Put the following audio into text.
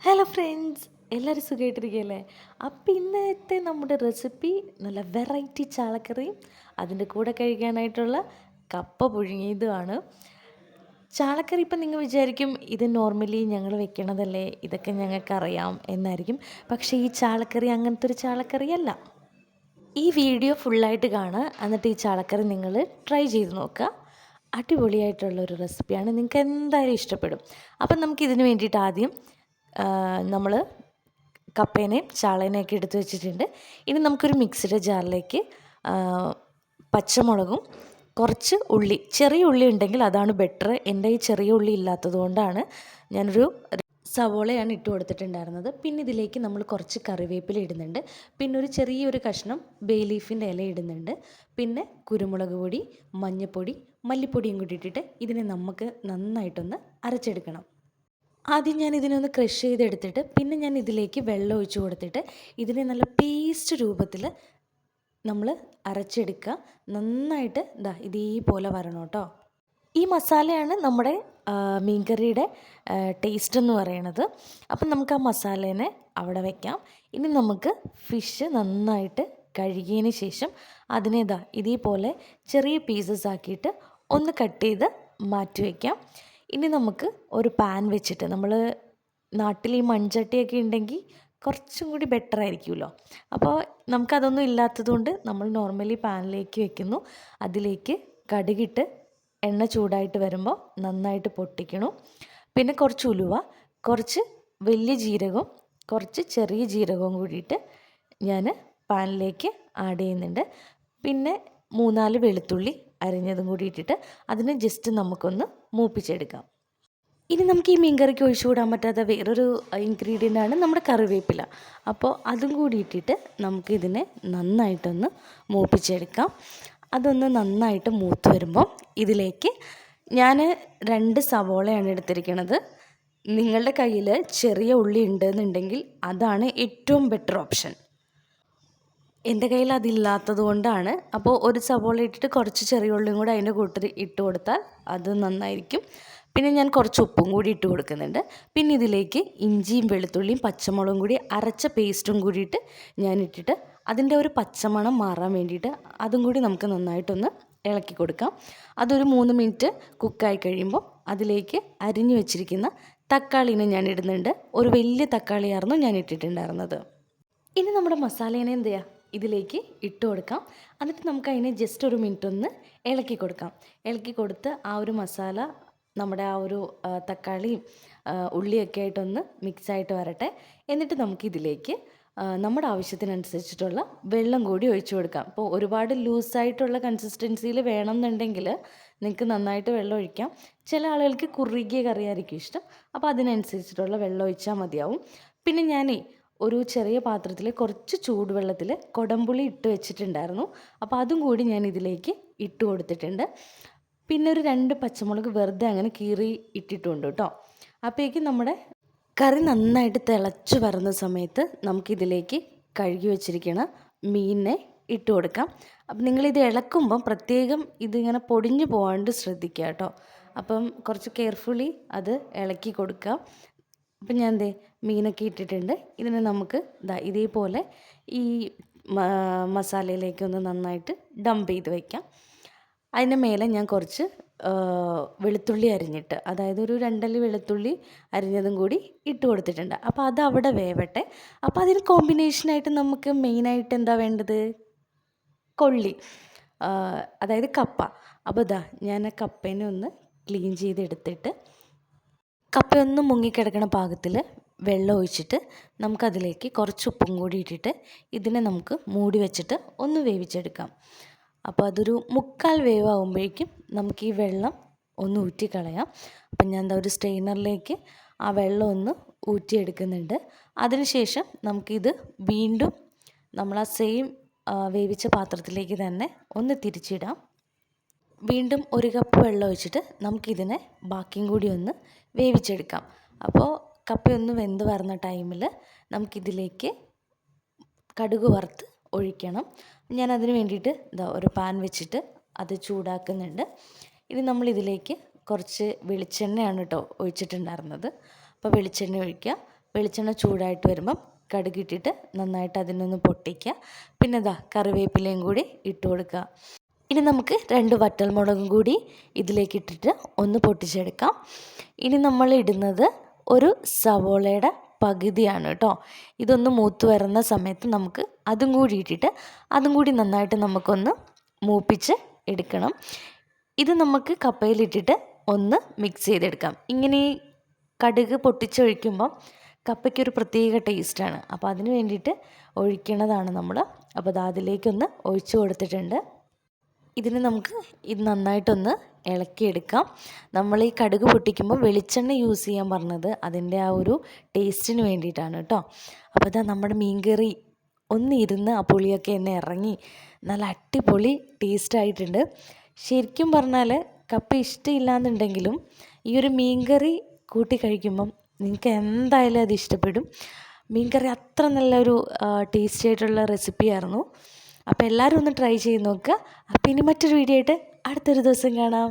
Hello friends, എല്ലാവരും സുഖമായിട്ടിരിക്കുകയല്ലേ? അപ്പോൾ ഇന്നത്തെ നമ്മുടെ റെസിപ്പി നല്ല വെറൈറ്റി ചാളക്കറിയും അതിൻ്റെ കൂടെ കഴിക്കാനായിട്ടുള്ള കപ്പ പുഴുങ്ങിയതുമാണ്. ചാളക്കറി ഇപ്പം നിങ്ങൾ വിചാരിക്കും ഇത് നോർമലി ഞങ്ങൾ വെക്കണതല്ലേ, ഇതൊക്കെ ഞങ്ങൾക്കറിയാം എന്നായിരിക്കും. പക്ഷേ ഈ ചാളക്കറി അങ്ങനത്തെ ഒരു ചാളക്കറിയല്ല. ഈ വീഡിയോ ഫുള്ളായിട്ട് കാണുക, എന്നിട്ട് ഈ ചാളക്കറി നിങ്ങൾ ട്രൈ ചെയ്ത് നോക്കുക. അടിപൊളിയായിട്ടുള്ളൊരു റെസിപ്പിയാണ്, നിങ്ങൾക്ക് എന്തായാലും ഇഷ്ടപ്പെടും. അപ്പം നമുക്കിതിന് വേണ്ടിയിട്ട് ആദ്യം നമ്മൾ കപ്പേനെയും ചാളേനെയൊക്കെ എടുത്ത് വെച്ചിട്ടുണ്ട്. ഇനി നമുക്കൊരു മിക്സിയുടെ ജാറിലേക്ക് പച്ചമുളകും കുറച്ച് ഉള്ളി, ചെറിയ ഉള്ളി ഉണ്ടെങ്കിൽ അതാണ് ബെറ്റർ. എൻ്റെ ഈ ചെറിയ ഉള്ളി ഇല്ലാത്തത് കൊണ്ടാണ് ഞാനൊരു സവോളയാണ് ഇട്ട് കൊടുത്തിട്ടുണ്ടായിരുന്നത്. പിന്നെ ഇതിലേക്ക് നമ്മൾ കുറച്ച് കറിവേപ്പില ഇടുന്നുണ്ട്. പിന്നെ ഒരു ചെറിയൊരു കഷ്ണം ബേ ലീഫിൻ്റെ ഇല ഇടുന്നുണ്ട്. പിന്നെ കുരുമുളക് പൊടി, മഞ്ഞൾപ്പൊടി, മല്ലിപ്പൊടിയും കൂടി ഇട്ടിട്ട് ഇതിനെ നമുക്ക് നന്നായിട്ടൊന്ന് അരച്ചെടുക്കണം. ആദ്യം ഞാൻ ഇതിനൊന്ന് ക്രഷ് ചെയ്തെടുത്തിട്ട് പിന്നെ ഞാൻ ഇതിലേക്ക് വെള്ളം ഒഴിച്ച് കൊടുത്തിട്ട് ഇതിനെ നല്ല പേസ്റ്റ് രൂപത്തിൽ നമ്മൾ അരച്ചെടുക്കുക. നന്നായിട്ട് ഇതേപോലെ വരണം കേട്ടോ. ഈ മസാലയാണ് നമ്മുടെ മീൻകറിയുടെ ടേസ്റ്റ് എന്ന് പറയണത്. അപ്പം നമുക്ക് ആ മസാലേനെ അവിടെ വയ്ക്കാം. ഇനി നമുക്ക് ഫിഷ് നന്നായിട്ട് കഴുകിയതിന് ശേഷം അതിനെ ഇതേപോലെ ചെറിയ പീസസ് ആക്കിയിട്ട് ഒന്ന് കട്ട് ചെയ്ത് മാറ്റി വയ്ക്കാം. ഇനി നമുക്ക് ഒരു പാൻ വെച്ചിട്ട്, നമ്മൾ നാട്ടിൽ ഈ മൺചട്ടിയൊക്കെ ഉണ്ടെങ്കിൽ കുറച്ചും കൂടി ബെറ്റർ ആയിരിക്കുമല്ലോ. അപ്പോൾ നമുക്കതൊന്നും ഇല്ലാത്തതുകൊണ്ട് നമ്മൾ നോർമലി പാനിലേക്ക് വെക്കുന്നു. അതിലേക്ക് കടുകിട്ട് എണ്ണ ചൂടായിട്ട് വരുമ്പോൾ നന്നായിട്ട് പൊട്ടിക്കണം. പിന്നെ കുറച്ച് ഉലുവ, കുറച്ച് വലിയ ജീരകവും കുറച്ച് ചെറിയ ജീരകവും കൂടിയിട്ട് ഞാൻ പാനിലേക്ക് ആഡ് ചെയ്യുന്നുണ്ട്. പിന്നെ 3-4 വെളുത്തുള്ളി അരിഞ്ഞതും കൂടി ഇട്ടിട്ട് അതിനെ ജസ്റ്റ് നമുക്കൊന്ന് മൂപ്പിച്ചെടുക്കാം. ഇനി നമുക്ക് ഈ മീൻകറിക്ക് ഒഴിച്ചു കൂടാൻ പറ്റാത്ത വേറൊരു ഇൻഗ്രീഡിയൻ്റാണ് നമ്മുടെ കറിവേപ്പില. അപ്പോൾ അതും കൂടി ഇട്ടിട്ട് നമുക്കിതിനെ നന്നായിട്ടൊന്ന് മൂപ്പിച്ചെടുക്കാം. അതൊന്ന് നന്നായിട്ട് മൂത്ത് വരുമ്പോൾ ഇതിലേക്ക് ഞാൻ 2 സവോളയാണ് എടുത്തിരിക്കുന്നത്. നിങ്ങളുടെ കയ്യിൽ ചെറിയ ഉള്ളി ഉണ്ടെന്നുണ്ടെങ്കിൽ അതാണ് ഏറ്റവും ബെറ്റർ ഓപ്ഷൻ. എൻ്റെ കയ്യിൽ അതില്ലാത്തത് കൊണ്ടാണ്. അപ്പോൾ ഒരു സവോള ഇട്ടിട്ട് കുറച്ച് ചെറിയ ഉള്ളിയും കൂടെ അതിൻ്റെ കൂട്ടത്തിൽ ഇട്ട് കൊടുത്താൽ അത് നന്നായിരിക്കും. പിന്നെ ഞാൻ കുറച്ച് ഉപ്പും കൂടി ഇട്ട് കൊടുക്കുന്നുണ്ട്. പിന്നെ ഇതിലേക്ക് ഇഞ്ചിയും വെളുത്തുള്ളിയും പച്ചമുളകും കൂടി അരച്ച പേസ്റ്റും കൂടിയിട്ട് ഞാൻ ഇട്ടിട്ട് അതിൻ്റെ ഒരു പച്ചമണം മാറാൻ വേണ്ടിയിട്ട് അതും കൂടി നമുക്ക് നന്നായിട്ടൊന്ന് ഇളക്കി കൊടുക്കാം. അതൊരു 3 മിനിറ്റ് കുക്കായി കഴിയുമ്പോൾ അതിലേക്ക് അരിഞ്ഞു വെച്ചിരിക്കുന്ന തക്കാളീനെ ഞാൻ ഇടുന്നുണ്ട്. ഒരു വലിയ തക്കാളിയായിരുന്നു ഞാൻ ഇട്ടിട്ടുണ്ടായിരുന്നത്. ഇനി നമ്മുടെ മസാലേനെ എന്ത് ചെയ്യുക, ഇതിലേക്ക് ഇട്ട് കൊടുക്കാം. എന്നിട്ട് നമുക്ക് അതിനെ ജസ്റ്റ് ഒരു മിനിറ്റ് ഒന്ന് ഇളക്കി കൊടുക്കാം. ഇളക്കി കൊടുത്ത് ആ ഒരു മസാല നമ്മുടെ ആ ഒരു തക്കാളിയും ഉള്ളിയൊക്കെ ആയിട്ടൊന്ന് മിക്സായിട്ട് വരട്ടെ. എന്നിട്ട് നമുക്കിതിലേക്ക് നമ്മുടെ ആവശ്യത്തിനനുസരിച്ചിട്ടുള്ള വെള്ളം കൂടി ഒഴിച്ചു കൊടുക്കാം. ഇപ്പോൾ ഒരുപാട് ലൂസായിട്ടുള്ള കൺസിസ്റ്റൻസിയിൽ വേണമെന്നുണ്ടെങ്കിൽ നിങ്ങൾക്ക് നന്നായിട്ട് വെള്ളം ഒഴിക്കാം. ചില ആളുകൾക്ക് കുറുകിയ കറിയായിരിക്കും ഇഷ്ടം. അപ്പോൾ അതിനനുസരിച്ചിട്ടുള്ള വെള്ളം ഒഴിച്ചാൽ മതിയാവും. പിന്നെ ഞാനേ ഒരു ചെറിയ പാത്രത്തിൽ കുറച്ച് ചൂടുവെള്ളത്തിൽ കുടംപുളി ഇട്ട് വെച്ചിട്ടുണ്ടായിരുന്നു. അപ്പോൾ അതും കൂടി ഞാൻ ഇതിലേക്ക് ഇട്ട് കൊടുത്തിട്ടുണ്ട്. പിന്നെ ഒരു 2 പച്ചമുളക് വെറുതെ അങ്ങനെ കീറി ഇട്ടിട്ടുണ്ട് കേട്ടോ. അപ്പോഴേക്കും നമ്മുടെ കറി നന്നായിട്ട് തിളച്ച് വരുന്ന സമയത്ത് നമുക്കിതിലേക്ക് കഴുകി വെച്ചിരിക്കുന്ന മീനിനെ ഇട്ട് കൊടുക്കാം. അപ്പം നിങ്ങളിത് ഇളക്കുമ്പം പ്രത്യേകം ഇതിങ്ങനെ പൊടിഞ്ഞു പോകാണ്ട് ശ്രദ്ധിക്കുക കേട്ടോ. അപ്പം കുറച്ച് കെയർഫുള്ളി അത് ഇളക്കി കൊടുക്കുക. അപ്പം ഞാൻ മീനൊക്കെ ഇട്ടിട്ടുണ്ട്. ഇതിനെ നമുക്ക് ഇതേപോലെ ഈ മസാലയിലേക്കൊന്ന് നന്നായിട്ട് ഡംപ് ചെയ്ത് വയ്ക്കാം. അതിൻ്റെ മേലെ ഞാൻ കുറച്ച് വെളുത്തുള്ളി അരിഞ്ഞിട്ട്, അതായത് ഒരു 2 അല്ലി വെളുത്തുള്ളി അരിഞ്ഞതും കൂടി ഇട്ട് കൊടുത്തിട്ടുണ്ട്. അപ്പോൾ അത് അവിടെ വേവട്ടെ. അപ്പോൾ അതിന് കോമ്പിനേഷനായിട്ട് നമുക്ക് മെയിനായിട്ട് എന്താ വേണ്ടത്, കൊള്ളി, അതായത് കപ്പ. അപ്പോൾ ഞാൻ ആ കപ്പേനെ ഒന്ന് ക്ലീൻ ചെയ്തെടുത്തിട്ട് കപ്പയൊന്ന് മുങ്ങിക്കിടക്കണ പാകത്തിൽ വെള്ളം ഒഴിച്ചിട്ട് നമുക്കതിലേക്ക് കുറച്ച് ഉപ്പും കൂടി ഇട്ടിട്ട് ഇതിനെ നമുക്ക് മൂടി വെച്ചിട്ട് ഒന്ന് വേവിച്ചെടുക്കാം. അപ്പോൾ അതൊരു 3/4 വേവാകുമ്പോഴേക്കും നമുക്ക് ഈ വെള്ളം ഒന്ന് ഊറ്റിക്കളയാം. അപ്പം ഞാൻ ഒരു സ്ട്രെയിനറിലേക്ക് ആ വെള്ളം ഒന്ന് ഊറ്റിയെടുക്കുന്നുണ്ട്. അതിനുശേഷം നമുക്കിത് വീണ്ടും നമ്മൾ ആ സെയിം വേവിച്ച പാത്രത്തിലേക്ക് തന്നെ ഒന്ന് തിരിച്ചിടാം. വീണ്ടും 1 കപ്പ് വെള്ളം ഒഴിച്ചിട്ട് നമുക്കിതിനെ ബാക്കിയും കൂടി ഒന്ന് വേവിച്ചെടുക്കാം. അപ്പോൾ കപ്പയൊന്ന് വെന്ത് വരുന്ന ടൈമിൽ നമുക്കിതിലേക്ക് കടുക് വറുത്ത് ഒഴിക്കണം. ഞാൻ അതിന് വേണ്ടിയിട്ട് ഒരു പാൻ വെച്ചിട്ട് അത് ചൂടാക്കുന്നുണ്ട്. ഇനി നമ്മളിതിലേക്ക് കുറച്ച് വെളിച്ചെണ്ണയാണ് കേട്ടോ ഒഴിച്ചിട്ടുണ്ടായിരുന്നത്. അപ്പോൾ വെളിച്ചെണ്ണ ഒഴിക്കുക. വെളിച്ചെണ്ണ ചൂടായിട്ട് വരുമ്പം കടുകിട്ടിട്ട് നന്നായിട്ട് അതിനൊന്ന് പൊട്ടിക്കുക. പിന്നെ കറിവേപ്പിലയും കൂടി ഇട്ട് കൊടുക്കുക. ഇനി നമുക്ക് 2 വറ്റൽമുളകും കൂടി ഇതിലേക്ക് ഇട്ടിട്ട് ഒന്ന് പൊട്ടിച്ചെടുക്കാം. ഇനി നമ്മൾ ഇടുന്നത് ഒരു സവോളയുടെ പകുതിയാണ് കേട്ടോ. ഇതൊന്ന് മൂത്ത് വരുന്ന സമയത്ത് നമുക്ക് അതും കൂടി ഇട്ടിട്ട് അതും കൂടി നന്നായിട്ട് നമുക്കൊന്ന് മൂപ്പിച്ച് എടുക്കണം. ഇത് നമുക്ക് കപ്പയിലിട്ടിട്ട് ഒന്ന് മിക്സ് ചെയ്തെടുക്കാം. ഇങ്ങനെ ഈ കടുക് പൊട്ടിച്ചൊഴിക്കുമ്പം കപ്പയ്ക്കൊരു പ്രത്യേക ടേസ്റ്റാണ്. അപ്പോൾ അതിന് വേണ്ടിയിട്ട് ഒഴിക്കണതാണ് നമ്മൾ. അപ്പോൾ അതിലേക്കൊന്ന് ഒഴിച്ചു കൊടുത്തിട്ടുണ്ട്. ഇതിന് നമുക്ക് ഇത് നന്നായിട്ടൊന്ന് ഇളക്കിയെടുക്കാം. നമ്മൾ ഈ കടുക് പൊട്ടിക്കുമ്പോൾ വെളിച്ചെണ്ണ യൂസ് ചെയ്യാൻ പറഞ്ഞത് അതിൻ്റെ ആ ഒരു ടേസ്റ്റിന് വേണ്ടിയിട്ടാണ് കേട്ടോ. അപ്പോൾ നമ്മുടെ മീൻകറി ഒന്ന് ഇരുന്ന് ആ പുളിയൊക്കെ എന്നെ ഇറങ്ങി നല്ല അടിപൊളി ടേസ്റ്റായിട്ടുണ്ട്. ശരിക്കും പറഞ്ഞാൽ കപ്പ ഇഷ്ടമില്ലാന്നുണ്ടെങ്കിലും ഈ ഒരു മീൻകറി കൂട്ടി കഴിക്കുമ്പം നിങ്ങൾക്ക് എന്തായാലും അത് ഇഷ്ടപ്പെടും. മീൻകറി അത്ര നല്ലൊരു ടേസ്റ്റി ആയിട്ടുള്ള റെസിപ്പിയായിരുന്നു. അപ്പോൾ എല്ലാവരും ഒന്ന് ട്രൈ ചെയ്ത് നോക്കുക. അപ്പോൾ ഇനി മറ്റൊരു വീഡിയോ ആയിട്ട് അടുത്തൊരു ദിവസം കാണാം.